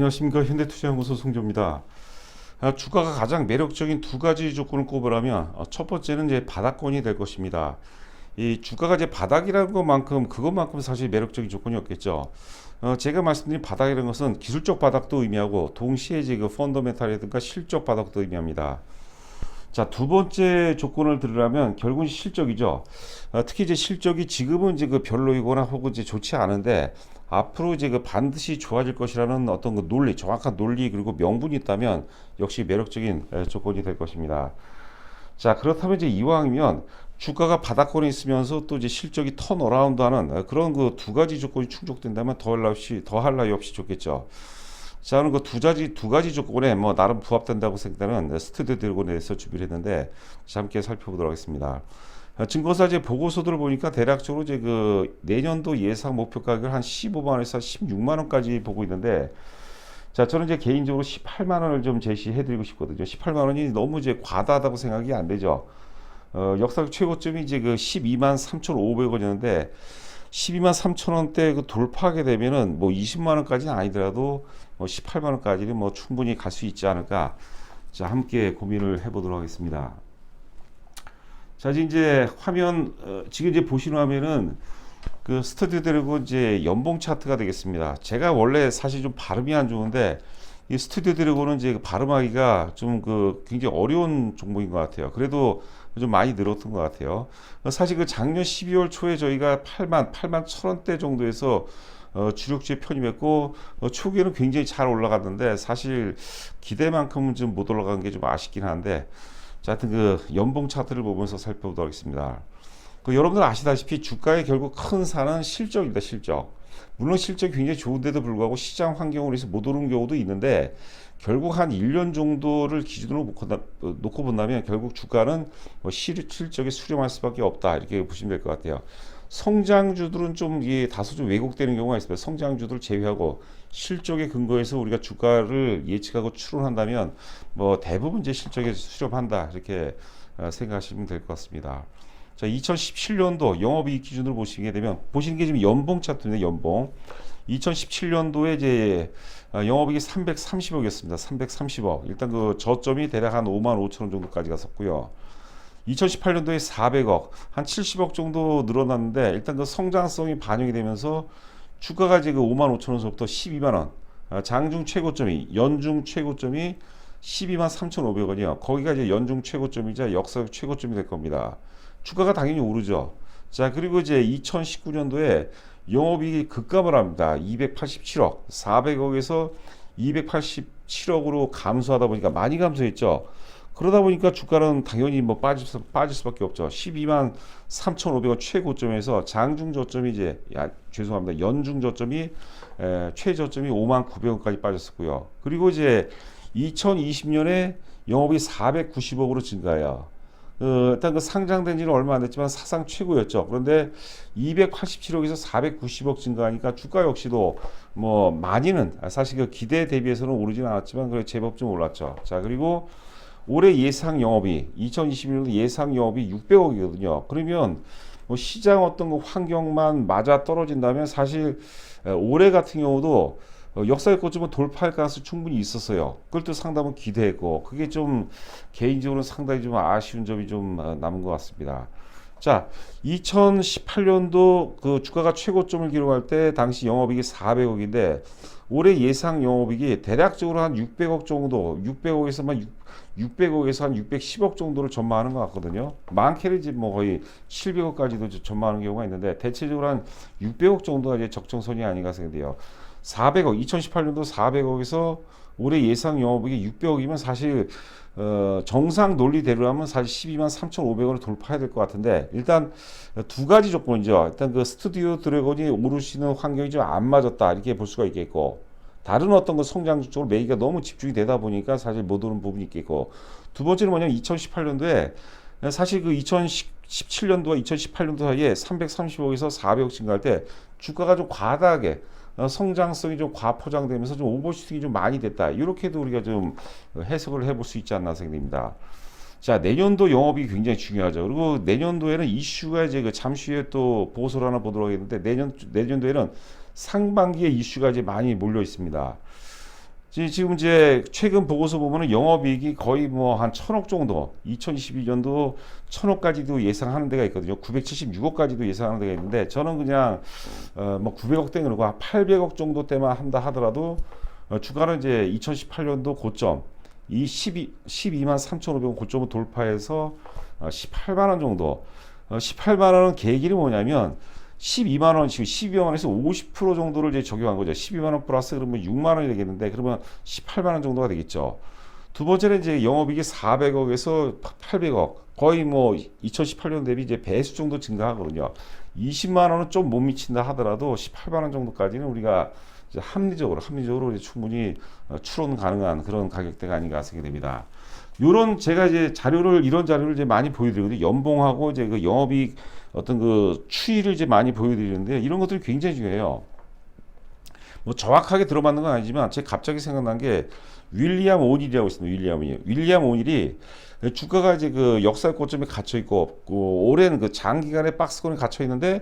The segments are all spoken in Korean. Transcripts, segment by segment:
안녕하십니까. 현대투자연구소 송조입니다. 주가가 가장 매력적인 두 가지 조건을 꼽으라면 첫 번째는 이제 바닥권이 될 것입니다. 이 주가가 이제 바닥이라는 그것만큼 사실 매력적인 조건이 없겠죠. 제가 말씀드린 바닥이라는 것은 기술적 바닥도 의미하고 동시에 이제 그 펀더멘탈이라든가 실적 바닥도 의미합니다. 자, 두 번째 조건을 들으려면 결국은 실적이죠. 특히 이제 실적이 지금은 이제 그 별로이거나 혹은 이제 좋지 않은데 앞으로 이제 그 반드시 좋아질 것이라는 어떤 그 논리, 정확한 논리 그리고 명분이 있다면 역시 매력적인 조건이 될 것입니다. 자, 그렇다면 이제 이왕이면 주가가 바닥권에 있으면서 또 이제 실적이 턴어라운드하는 그런 그 두 가지 조건이 충족된다면 더할 나위 없이 좋겠죠. 자, 오늘 그 두 가지 조건에 뭐 나름 부합된다고 생각하는 스튜디오 드래곤에 대해서 준비를 했는데 함께 살펴보도록 하겠습니다. 증권사 이제 보고서들을 보니까 대략적으로 이제 그 내년도 예상 목표 가격을 한 15만 원에서 16만 원까지 보고 있는데, 자, 저는 이제 개인적으로 18만 원을 좀 제시해 드리고 싶거든요. 18만 원이 너무 이제 과다하다고 생각이 안 되죠. 역사적 최고점이 이제 그 12만 3,500원이었는데 12만 3천 원대 그 돌파하게 되면은 뭐 20만 원까지는 아니더라도 뭐 18만 원까지는 뭐 충분히 갈 수 있지 않을까. 자, 함께 고민을 해보도록 하겠습니다. 자, 이제 화면 지금 이제 보시는 화면은 그 스터디 드래곤 이제 연봉 차트가 되겠습니다. 제가 원래 사실 좀 발음이 안 좋은데 이 스튜디오 드래곤은 이제 발음하기가 좀 그 굉장히 어려운 종목인 것 같아요. 그래도 좀 많이 늘었던 것 같아요. 사실 그 작년 12월 초에 저희가 8만 1,000원대 정도에서 주력주에 편입했고 초기에는 굉장히 잘 올라갔는데 사실 기대만큼은 좀 못 올라간 게 좀 아쉽긴 한데, 자, 하여튼 그 연봉 차트를 보면서 살펴보도록 하겠습니다. 그 여러분들 아시다시피 주가의 결국 큰 산은 실적입니다. 실적. 물론 실적이 굉장히 좋은데도 불구하고 시장 환경으로 해서 못 오른 경우도 있는데 결국 한 1년 정도를 기준으로 놓고 본다면 결국 주가는 뭐 실적에 수렴할 수밖에 없다, 이렇게 보시면 될 것 같아요. 성장주들은 좀 다소 좀 왜곡되는 경우가 있습니다. 성장주들 제외하고 실적에 근거해서 우리가 주가를 예측하고 추론한다면 뭐 대부분 이제 실적에 수렴한다, 이렇게 생각하시면 될 것 같습니다. 자, 2017년도 영업이익 기준으로 보시게 되면 보시는 게 지금 연봉 차트입니다. 연봉. 2017년도에 이제 영업이익이 330억이었습니다. 330억. 일단 그 저점이 대략 한 5만 5천 원 정도까지 갔었고요. 2018년도에 400억, 한 70억 정도 늘어났는데 일단 그 성장성이 반영이 되면서 주가가 이제 그 5만 5천 원서부터 12만 원. 장중 최고점이 연중 최고점이 12만 3,500원이요. 거기가 이제 연중 최고점이자 역사적 최고점이 될 겁니다. 주가가 당연히 오르죠. 자, 그리고 이제 2019년도에 영업이익이 급감을 합니다. 287억, 400억에서 287억으로 감소하다 보니까 많이 감소했죠. 그러다 보니까 주가는 당연히 뭐 빠질 수밖에 없죠. 12만 3,500원 최고점에서 장중 저점이 이제 죄송합니다. 연중 저점이 최저점이 5만 900원까지 빠졌었고요. 그리고 이제 2020년에 영업이 490억으로 증가해요. 일단 그 상장된 지는 얼마 안 됐지만 사상 최고였죠. 그런데 287억에서 490억 증가하니까 주가 역시도 뭐 많이는 사실 그 기대 대비해서는 오르진 않았지만 그래 제법 좀 올랐죠. 자, 그리고 올해 예상 영업이 2021년도 예상 영업이 600억이거든요. 그러면 뭐 시장 어떤 그 환경만 맞아 떨어진다면 사실 올해 같은 경우도 역사의 고점을 돌파할 가능성이 충분히 있었어요. 그걸 또 상당히 기대했고 그게 좀 개인적으로 상당히 좀 아쉬운 점이 좀 남은 것 같습니다. 자, 2018년도 그 주가가 최고점을 기록할 때 당시 영업이익이 400억인데 올해 예상 영업이익이 대략적으로 한 600억 정도, 600억에서 한 610억 정도를 전망하는 것 같거든요. 많게는 이제 뭐 거의 700억까지도 전망하는 경우가 있는데 대체적으로 한 600억 정도가 이제 적정선이 아닌가 생각돼요. 400억, 2018년도 400억에서 올해 예상 영업이익이 600억이면 사실 정상 논리대로라면 사실 12만 3,500원을 돌파해야 될 것 같은데 일단 두 가지 조건이죠. 일단 그 스튜디오 드래곤이 오르시는 환경이 좀 안 맞았다, 이렇게 볼 수가 있겠고, 다른 어떤 그 성장 쪽으로 매기가 너무 집중이 되다 보니까 사실 못 오른 부분이 있겠고, 두 번째는 뭐냐면 2018년도에 사실 그 2017년도와 2018년도 사이에 330억에서 400억 증가할 때 주가가 좀 과다하게 성장성이 좀 과포장되면서 좀 오버슈팅이 좀 많이 됐다, 이렇게도 우리가 좀 해석을 해볼 수 있지 않나 생각됩니다. 자, 내년도 영업이 굉장히 중요하죠. 그리고 내년도에는 이슈가 이제 그 잠시 후에 또 보고서를 하나 보도록 하겠는데 내년도에는 상반기에 이슈가 이제 많이 몰려 있습니다. 지금 이제 최근 보고서 보면은 영업이익이 거의 뭐 한 1,000억 정도, 2022년도 1,000억까지도 예상하는 데가 있거든요. 976억까지도 예상하는 데가 있는데 저는 그냥 뭐 900억대 그러고 한 800억 정도 때만 한다 하더라도 주가는 이제 2018년도 고점 이 12만 3,500원 고점을 돌파해서 18만 원 정도. 18만 원은 계기는 뭐냐면 12만 원 지금 12만 원에서 50% 정도를 이제 적용한 거죠. 12만 원 플러스 그러면 6만 원이 되겠는데 그러면 18만 원 정도가 되겠죠. 두 번째는 이제 영업이익이 400억에서 800억 거의 뭐 2018년 대비 이제 배수 정도 증가하거든요. 20만 원은 좀 못 미친다 하더라도 18만 원 정도까지는 우리가 이제 합리적으로 이제 충분히 추론 가능한 그런 가격대가 아닌가 생각됩니다. 요런 제가 이제 이런 자료를 이제 많이 보여드리거든요. 연봉하고 이제 그 영업이익 어떤 그 추이를 이제 많이 보여드리는데 이런 것들이 굉장히 중요해요. 뭐 정확하게 들어맞는 건 아니지만 제가 갑자기 생각난 게 윌리엄 오닐이라고 있습니다. 윌리엄 오닐이 주가가 이제 그 역사 고점에 갇혀 있고 그 오랜 그 장기간의 박스권에 갇혀 있는데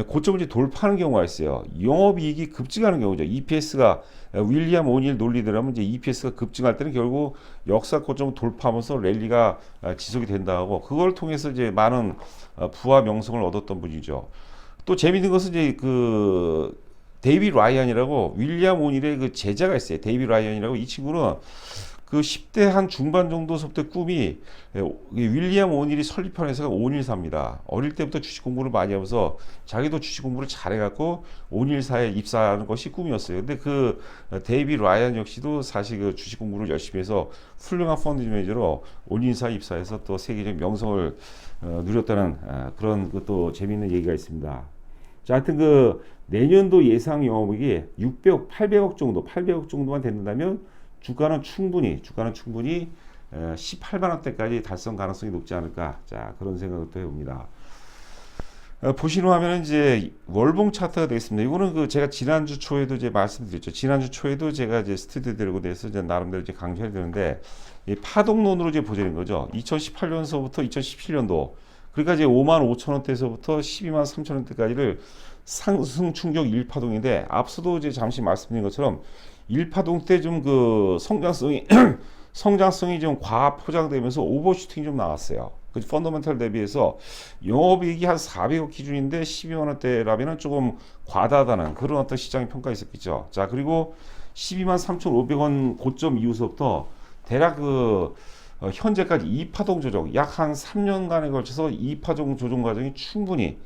고점을 이제 돌파하는 경우가 있어요. 영업이익이 급증하는 경우죠. EPS가 윌리엄 오닐 논리대로면 이제 EPS가 급증할 때는 결국 역사 고점을 돌파하면서 랠리가 지속이 된다고 그걸 통해서 이제 많은 부와 명성을 얻었던 분이죠. 또 재미있는 것은 이제 그 데이비 라이언이라고 윌리엄 오닐의 그 제자가 있어요. 데이비 라이언이라고 이 친구는 그 10대 한 중반 정도서부터 꿈이 윌리엄 오닐이 설립한 회사가 오닐사입니다. 어릴 때부터 주식 공부를 많이 하면서 자기도 주식 공부를 잘해갖고 오닐사에 입사하는 것이 꿈이었어요. 근데 그 데이비 라이언 역시도 사실 그 주식 공부를 열심히 해서 훌륭한 펀드 매니저로 오닐사에 입사해서 또 세계적 명성을 누렸다는 그런 또 재미있는 얘기가 있습니다. 자, 하여튼 그 내년도 예상 영업이익이 600억, 800억 정도만 된다면 주가는 충분히 18만 원대까지 달성 가능성이 높지 않을까. 자, 그런 생각을 또 해봅니다. 보시는 화면은 이제 월봉 차트가 되겠습니다. 이거는 그 제가 지난주 초에도 이제 말씀드렸죠. 지난주 초에도 제가 이제 스튜디오 데리고 돼서 이제 나름대로 이제 강조해야 되는데 이 파동론으로 이제 보자는 거죠. 2018년서부터 2017년도 그러니까 이제 5만 5천 원대에서부터 12만 3천 원대까지를 상승 충격 1파동인데 앞서도 이제 잠시 말씀드린 것처럼 1파동 때 좀 그 성장성이 좀 과하 포장되면서 오버슈팅이 좀 나왔어요. 그 펀더멘털 대비해서 영업이익이 한 400억 기준인데 12만 원대라면은 조금 과다하다는 그런 어떤 시장의 평가가 있었겠죠. 자, 그리고 12만 3,500원 고점 이후서부터 대략 그 현재까지 2파동 조정 약 한 3년간에 걸쳐서 2파동 조정 과정이 충분히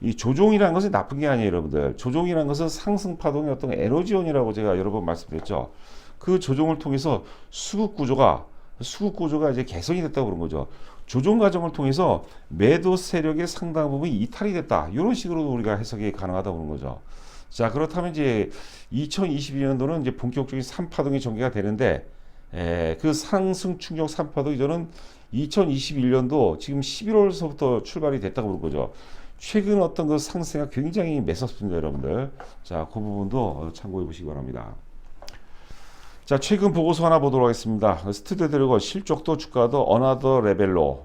이 조종이라는 것은 나쁜 게 아니에요, 여러분들. 조종이라는 것은 상승 파동의 어떤 에너지원이라고 제가 여러 번 말씀드렸죠. 그 조종을 통해서 수급 구조가 이제 개선이 됐다고 그런 거죠. 조종 과정을 통해서 매도 세력의 상당 부분이 이탈이 됐다. 이런 식으로 우리가 해석이 가능하다고 그런 거죠. 자, 그렇다면 이제 2022년도는 이제 본격적인 3파동이 전개가 되는데 그 상승 충격 3파동이 저는 2021년도 지금 11월서부터 출발이 됐다고 그런 거죠. 최근 어떤 그 상승이 굉장히 매섭습니다, 여러분들. 자, 그 부분도 참고해 보시기 바랍니다. 자, 최근 보고서 하나 보도록 하겠습니다. 스튜디오 데리고 실적도 주가도 어나더 레벨로.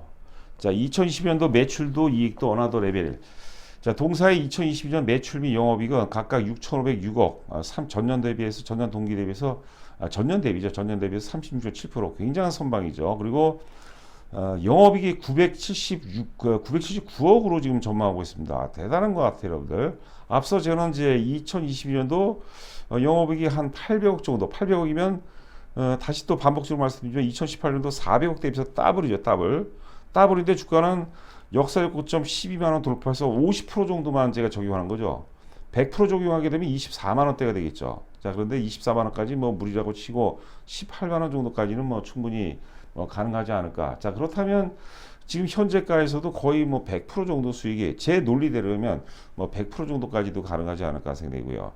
자, 2020년도 매출도 이익도 어나더 레벨. 자, 동사의 2022년 매출 및 영업이익은 각각 6,506억, 전년 대비해서 전년 동기 대비해서 전년 대비해서 36.7% 굉장한 선방이죠. 그리고 영업이익이 979억으로 지금 전망하고 있습니다. 대단한 것 같아요, 여러분들. 앞서 저는 이제 2022년도 영업이익이 한 800억 정도, 800억이면 다시 또 반복적으로 말씀드리면 2018년도 400억 대비해서 더블이죠, 더블. 더블인데 주가는 역사적 고점 12만 원 돌파해서 50% 정도만 제가 적용하는 거죠. 100% 적용하게 되면 24만 원대가 되겠죠. 자, 그런데 24만 원까지 뭐 무리라고 치고 18만 원 정도까지는 뭐 충분히 가능하지 않을까. 자, 그렇다면 지금 현재가에서도 거의 뭐 100% 정도 수익이 제 논리대로면 뭐 100% 정도까지도 가능하지 않을까 생각되고요.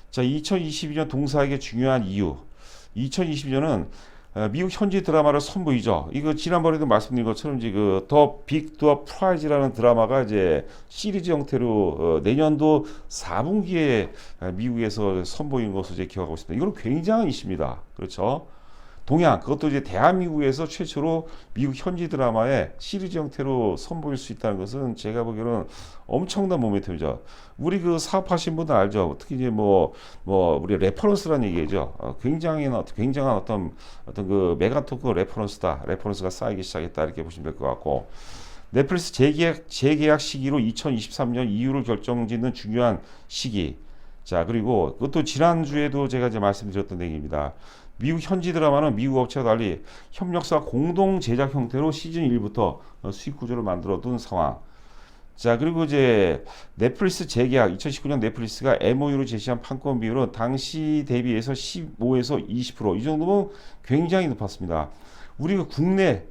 자, 2022년 동사에게 중요한 이유. 2022년은 미국 현지 드라마를 선보이죠. 이거 지난번에도 말씀드린 것처럼 이제 그 더 빅 더 프라이즈라는 드라마가 이제 시리즈 형태로 내년도 4분기에 미국에서 선보이는 것으로 이제 기억하고 있습니다. 이건 굉장한 이슈입니다. 그렇죠? 동양, 그것도 이제 대한민국에서 최초로 미국 현지 드라마에 시리즈 형태로 선보일 수 있다는 것은 제가 보기에는 엄청난 모멘텀이죠. 우리 그 사업하신 분들 알죠. 특히 이제 우리 레퍼런스라는 얘기죠. 굉장한 어떤 그 메가토크 레퍼런스가 쌓이기 시작했다 이렇게 보시면 될 것 같고. 넷플릭스 재계약 시기로 2023년 이후를 결정짓는 중요한 시기. 자, 그리고 그것도 지난주에도 제가 이제 말씀드렸던 얘기입니다. 미국 현지 드라마는 미국 업체와 달리 협력사 공동 제작 형태로 시즌 1부터 수익 구조를 만들어 둔 상황. 자, 그리고 이제 넷플릭스 재계약 2019년 넷플릭스가 MOU로 제시한 판권 비율은 당시 대비해서 15에서 20%. 이 정도면 굉장히 높았습니다. 우리가 국내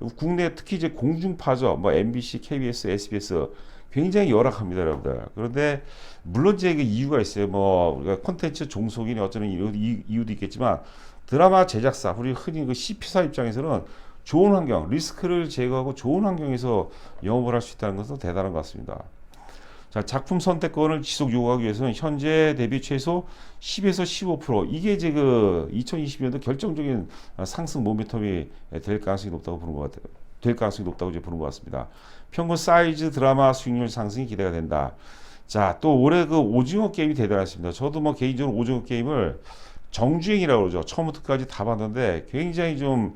특히 이제 공중파죠. 뭐 MBC, KBS, SBS 굉장히 열악합니다, 여러분들. 그런데 물론 이제 그 이유가 있어요. 뭐 우리가 콘텐츠 종속이니 어쩌는 이유도 있겠지만 드라마 제작사, 우리 흔히 그 CP사 입장에서는 좋은 환경, 리스크를 제거하고 좋은 환경에서 영업을 할 수 있다는 것은 대단한 것 같습니다. 자, 작품 선택권을 지속 요구하기 위해서는 현재 대비 최소 10에서 15% 이게 이제 그 2020년도 결정적인 상승 모멘텀이 될 가능성이 높다고 보는 것 같아요. 될 가능성이 높다고 이제 보는 것 같습니다. 평균 사이즈 드라마 수익률 상승이 기대가 된다. 자, 또 올해 그 오징어 게임이 대단했습니다. 저도 뭐 개인적으로 오징어 게임을 정주행이라고 그러죠. 처음부터 끝까지 다 봤는데 굉장히 좀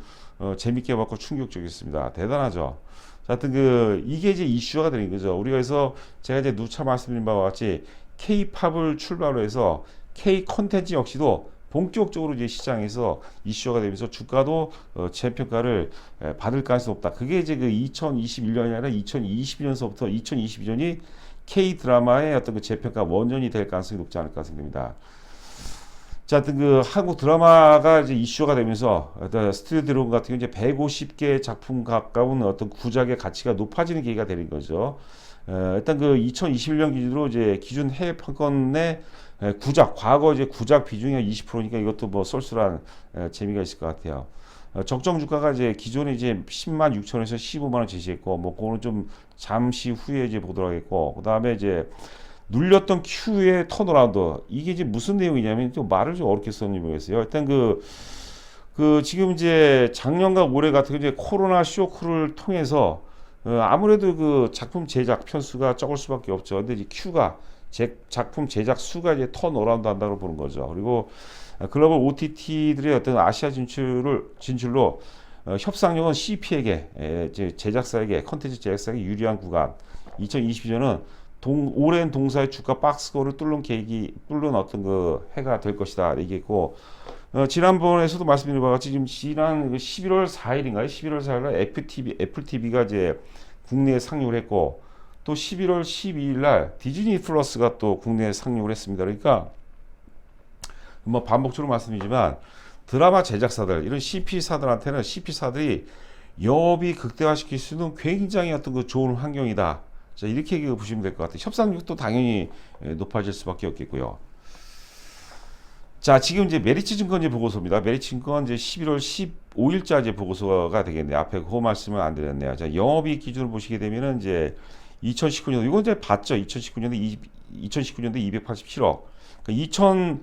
재밌게 봤고 충격적이었습니다. 대단하죠. 자, 하여튼 이게 이제 이슈가 되는 거죠. 우리가 그래서 제가 이제 누차 말씀드린 바와 같이 K-팝을 출발로 해서 K 컨텐츠 역시도 본격적으로 이제 시장에서 이슈가 되면서 주가도 재평가를 받을 가능성이 높다. 그게 이제 그 2021년이 아니라 2022년서부터 2022년이 K 드라마의 어떤 그 재평가 원년이 될 가능성이 높지 않을까 생각됩니다. 자, 하여튼 한국 드라마가 이제 이슈가 되면서 스튜디오 드래곤 같은 경우 이제 150개 작품 가까운 어떤 구작의 가치가 높아지는 계기가 되는 거죠. 일단 2021년 기준으로 이제 기준 해외 판권의 과거 이제 구작 비중이 20%니까 이것도 뭐 쏠쏠한 재미가 있을 것 같아요. 적정 주가가 이제 기존에 이제 10만 6천에서 15만 원 제시했고, 뭐 그거는 좀 잠시 후에 이제 보도록 하겠고, 그 다음에 이제 눌렸던 Q의 턴어라운드. 이게 이제 무슨 내용이냐면 좀 말을 좀 어렵게 썼는지 모르겠어요. 일단 지금 이제 작년과 올해 같은 이제 코로나 쇼크를 통해서 아무래도 그 작품 제작 편수가 적을 수밖에 없죠. 근데 이제 Q가 작품 제작 수가 이제 턴어라운드 한다고 보는 거죠. 그리고 글로벌 OTT들의 어떤 아시아 진출로 협상력은 CP에게 제작사에게 컨텐츠 제작사에게 유리한 구간. 2022년은 오랜 동사의 주가 박스권을 뚫는 어떤 그 해가 될 것이다 얘기했고, 지난번에서도 말씀드린 바와 같이 지금 지난 11월 4일인가요? 11월 4일날 애플 TV가 이제 국내에 상륙을 했고, 또 11월 12일 날 디즈니 플러스가 또 국내에 상륙을 했습니다. 그러니까 뭐 반복적으로 말씀드리지만 드라마 제작사들, 이런 CP사들한테는 CP사들이 영업이 극대화시킬 수 있는 굉장히 어떤 그 좋은 환경이다. 자, 이렇게 보시면 될 것 같아요. 협상력도 당연히 높아질 수밖에 없겠고요. 자, 지금 이제 메리츠 증권 보고서입니다. 메리츠 증권 이제 11월 15일자 보고서가 되겠네요. 앞에 그 말씀을 안 드렸네요. 자, 영업이익 기준으로 보시게 되면은 이제 2019년도 이건 이제 봤죠. 2019년도 287억. 그러니까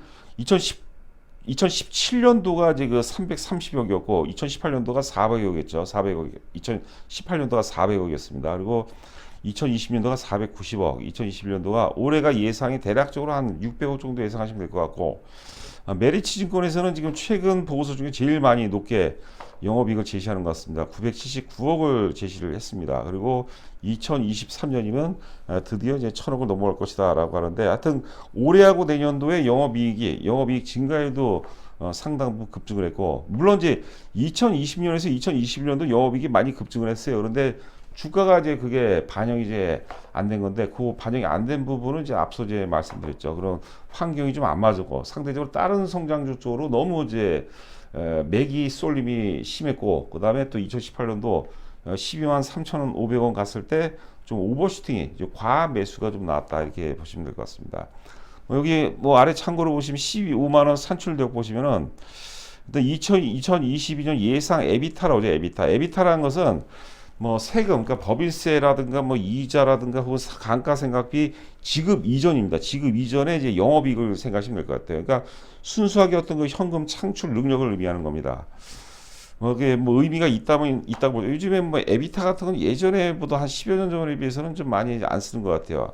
2017년도가 이제 그 330억이었고 2018년도가 400억이었죠. 2018년도가 400억이었습니다. 그리고 2020년도가 490억, 2021년도가 올해가 예상이 대략적으로 한 600억 정도 예상하시면 될 것 같고, 메리츠 증권에서는 지금 최근 보고서 중에 제일 많이 높게 영업이익을 제시하는 것 같습니다. 979억을 제시를 했습니다. 그리고 2023년이면 드디어 이제 1000억을 넘어갈 것이다 라고 하는데, 하여튼 올해하고 내년도에 영업이익 증가에도 상당 부분 급증을 했고, 물론 이제 2020년에서 2021년도 영업이익이 많이 급증을 했어요. 그런데 주가가 이제 그게 반영이 이제 안 된 건데, 그 반영이 안 된 부분은 이제 앞서 이제 말씀드렸죠. 그런 환경이 좀 안 맞고, 상대적으로 다른 성장주 쪽으로 너무 이제 매기 쏠림이 심했고, 그 다음에 또 2018년도 12만 3,500원 갔을 때 좀 오버슈팅이 과한 매수가 좀 나왔다 이렇게 보시면 될 것 같습니다. 여기 뭐 아래 참고로 보시면 12만 원 산출력 보시면은 일단 2022년 예상 에비타라고 하죠. 에비타라는 것은 뭐 세금, 그러니까 법인세라든가 뭐 이자라든가 혹은 감가상각비 지급 이전입니다. 지급 이전에 이제 영업이익을 생각하시면 될 것 같아요. 그러니까 순수하게 어떤 그 현금 창출 능력을 의미하는 겁니다. 그게 뭐 의미가 있다면 있다고 보죠. 요즘에 뭐 에비타 같은 건 예전에보다 한 10여 년 전에 비해서는 좀 많이 안 쓰는 것 같아요.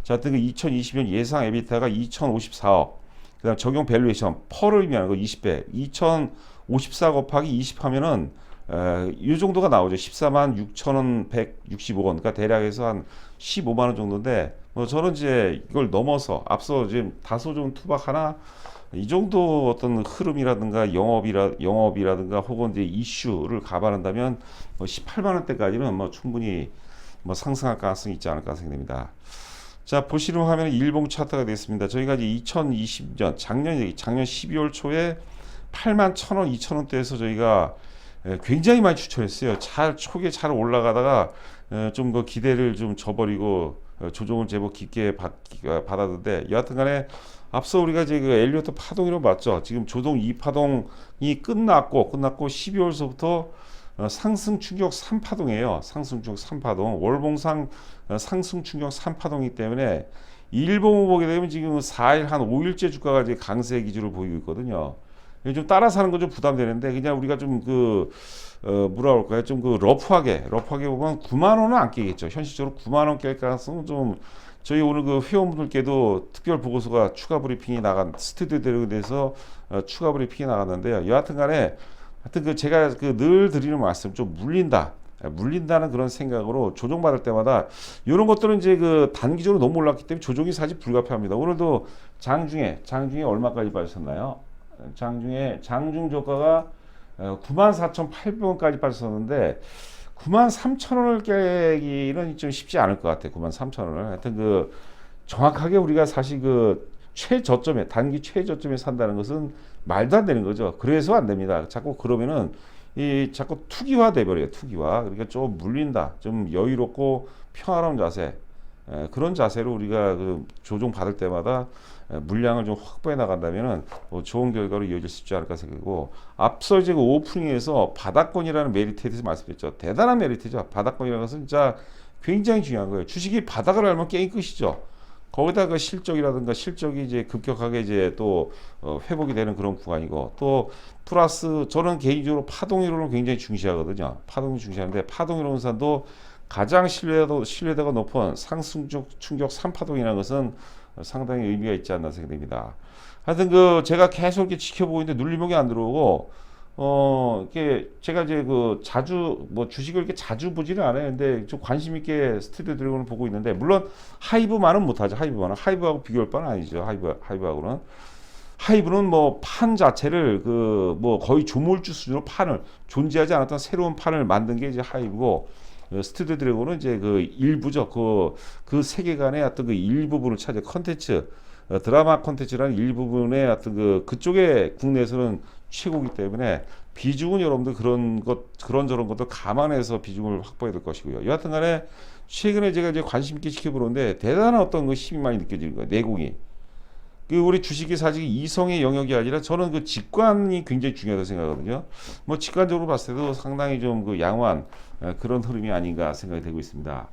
자, 하여튼 그 2020년 예상 에비타가 2054억. 그다음 적용 밸류에이션 펄을 의미하는 거 20배. 2054 곱하기 20 하면은 이 정도가 나오죠. 14만 6천 165원. 그러니까 대략해서 한 15만 원 정도인데 뭐 저는 이제 이걸 넘어서 앞서 지금 다소 좀 투박하나 이 정도 어떤 흐름이라든가 영업이라든가 혹은 이제 이슈를 감안한다면 뭐 18만 원대까지는 뭐 충분히 뭐 상승할 가능성이 있지 않을까 생각됩니다. 자, 보시는 화면에 일봉 차트가 되겠습니다. 저희가 이제 2020년 작년 12월 초에 8만 1,000원, 2,000원대에서 저희가 굉장히 많이 추천했어요. 초기에 잘 올라가다가 좀 그 기대를 좀 저버리고 조정을 제법 깊게 받았는데 여하튼간에 앞서 우리가 이제 그 엘리어트 파동이라고 봤죠. 지금 조정 2파동이 끝났고 12월서부터 상승 충격 3파동이에요. 상승 충격 3파동. 월봉상 상승 충격 3파동이기 때문에 일봉을 보게 되면 지금 4일 한 5일째 주가가 이제 강세 기조를 보이고 있거든요. 좀 따라 사는 건 좀 부담되는데 그냥 우리가 좀 그 뭐라 그럴까요? 좀 그 러프하게 보면 9만 원은 안 깨겠죠. 현실적으로 9만 원 깰 가능성은 좀 저희 오늘 그 회원분들께도 특별 보고서가 추가 브리핑이 나간 스튜디오 대로돼서 추가 브리핑이 나갔는데요. 여하튼간에 하여튼 그 제가 그 늘 드리는 말씀 좀 물린다는 그런 생각으로 조정받을 때마다 이런 것들은 이제 그 단기적으로 너무 올랐기 때문에 조정이 사실 불가피합니다. 오늘도 장중에 얼마까지 빠졌었나요? 장중 저가가 94,800원까지 빠졌었는데 93,000원을 깨기는 좀 쉽지 않을 것 같아요. 93,000원을. 하여튼 그 정확하게 우리가 사실 그 최저점에 단기 최저점에 산다는 것은 말도 안 되는 거죠. 그래서 안 됩니다. 자꾸 그러면은 이 자꾸 투기화 돼 버려요. 투기화. 그러니까 좀 물린다. 좀 여유롭고 평화로운 자세. 그런 자세로 우리가 그 조정 받을 때마다 물량을 좀 확보해 나간다면은 뭐 좋은 결과로 이어질 수 있지 않을까 생각하고 앞서 이제 그 오프닝에서 바닥권이라는 메리트에 대해서 말씀드렸죠. 대단한 메리트죠. 바닥권이라는 것은 진짜 굉장히 중요한 거예요. 주식이 바닥을 알면 게임 끝이죠. 거기다 그 실적이 이제 급격하게 이제 또 회복이 되는 그런 구간이고 또 플러스 저는 개인적으로 파동이론을 굉장히 중시하거든요. 파동을 중시하는데 파동이론산도 가장 신뢰도가 높은 상승적 충격 3파동이라는 것은 상당히 의미가 있지 않나 생각됩니다. 하여튼 그 제가 계속 이렇게 지켜보고 있는데 눌림목이 안 들어오고 이게 제가 이제 그 자주 뭐 주식을 이렇게 자주 보지는 않아요. 근데 좀 관심 있게 스튜디오 드래곤을 보고 있는데 물론 하이브만은 못하죠. 하이브하고 비교할 바는 아니죠. 하이브는 뭐 판 자체를 그 뭐 거의 조물주 수준으로 판을 존재하지 않았던 새로운 판을 만든 게 이제 하이브고 스튜디오 드래곤은 이제 그 일부죠. 그 세계관의 어떤 그 일부분을 차지 컨텐츠 드라마 콘텐츠라는 일부분의 어떤 그쪽에 국내에서는 최고이기 때문에 비중은 여러분들 그런저런 것도 감안해서 비중을 확보해야 될 것이고요. 여하튼간에 최근에 제가 이제 관심 있게 지켜보는데 대단한 어떤 그 힘이 많이 느껴지는 거예요. 내공이. 그 우리 주식이 사실 이성의 영역이 아니라 저는 그 직관이 굉장히 중요하다고 생각하거든요. 뭐 직관적으로 봤을 때도 상당히 좀 그 양호한 그런 흐름이 아닌가 생각이 되고 있습니다.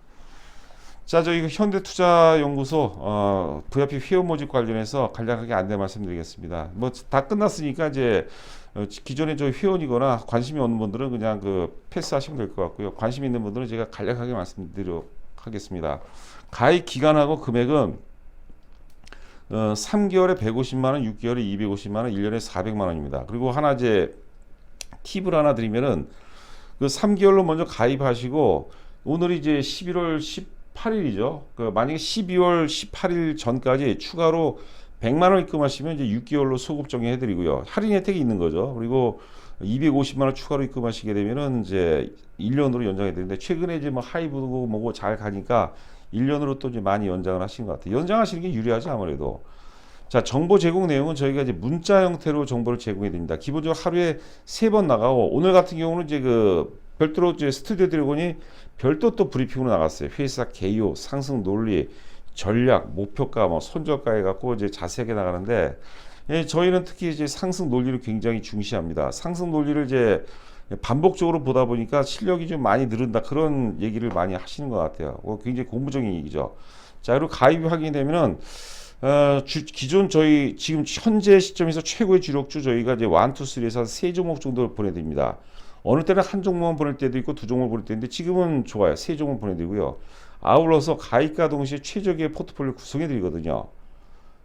자, 저희 그 현대투자연구소 VIP 회원 모집 관련해서 간략하게 안내 말씀드리겠습니다. 뭐 다 끝났으니까 이제 기존에 저희 회원이거나 관심이 없는 분들은 그냥 그 패스하시면 될 것 같고요. 관심 있는 분들은 제가 간략하게 말씀드리도록 하겠습니다. 가입 기간하고 금액은 3개월에 150만 원, 6개월에 250만 원, 1년에 400만 원입니다. 그리고 하나 이제 팁을 하나 드리면은 그 3개월로 먼저 가입하시고 오늘이 이제 11월 18일이죠. 그 만약에 12월 18일 전까지 추가로 100만 원 입금하시면 이제 6개월로 소급 정리해 드리고요. 할인 혜택이 있는 거죠. 그리고 250만 원 추가로 입금하시게 되면은 이제 1년으로 연장해 드리는데 최근에 이제 뭐 하이브고 뭐고 잘 가니까 1년으로 또 이제 많이 연장을 하신 것 같아요. 연장하시는 게 유리하지 아무래도. 자, 정보 제공 내용은 저희가 이제 문자 형태로 정보를 제공해 드립니다. 기본적으로 하루에 3번 나가고 오늘 같은 경우는 이제 그 별도로 이제 스튜디오 드래곤이 별도 또 브리핑으로 나갔어요. 회사 개요, 상승 논리, 전략, 목표가, 뭐 손절가 해갖고 이제 자세하게 나가는데 저희는 특히 이제 상승 논리를 굉장히 중시합니다. 상승 논리를 이제 반복적으로 보다 보니까 실력이 좀 많이 늘은다 그런 얘기를 많이 하시는 것 같아요. 굉장히 공부적인 얘기죠. 자, 그리고 가입이 확인이 되면은 기존 저희 지금 현재 시점에서 최고의 주력주 저희가 이제 1, 2, 3에서 3종목 정도 보내드립니다. 어느 때는 한 종목만 보낼 때도 있고 두 종목을 보낼 때도 있는데 지금은 좋아요. 세 종목 보내드리고요. 아울러서 가입과 동시에 최적의 포트폴리오 구성해 드리거든요.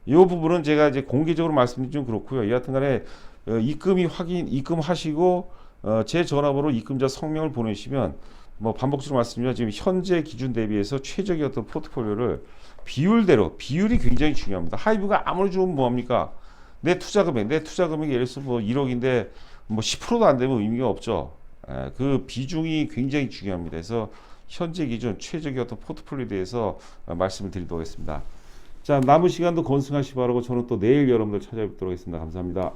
이 부분은 제가 이제 공개적으로 말씀드리기 좀 그렇고요. 여하튼간에 입금하시고 제 전화번호 입금자 성명을 보내시면 뭐 반복적으로 말씀드리면 지금 현재 기준 대비해서 최적의 어떤 포트폴리오를 비율이 굉장히 중요합니다. 하이브가 아무리 좋으면 뭐합니까? 내 투자 금액이 예를 들어서 뭐 1억인데 뭐 10%도 안 되면 의미가 없죠. 그 비중이 굉장히 중요합니다. 그래서 현재 기준 최적의 어떤 포트폴리오에 대해서 말씀을 드리도록 하겠습니다. 자, 남은 시간도 건승하시기 바라고 저는 또 내일 여러분들 찾아뵙도록 하겠습니다. 감사합니다.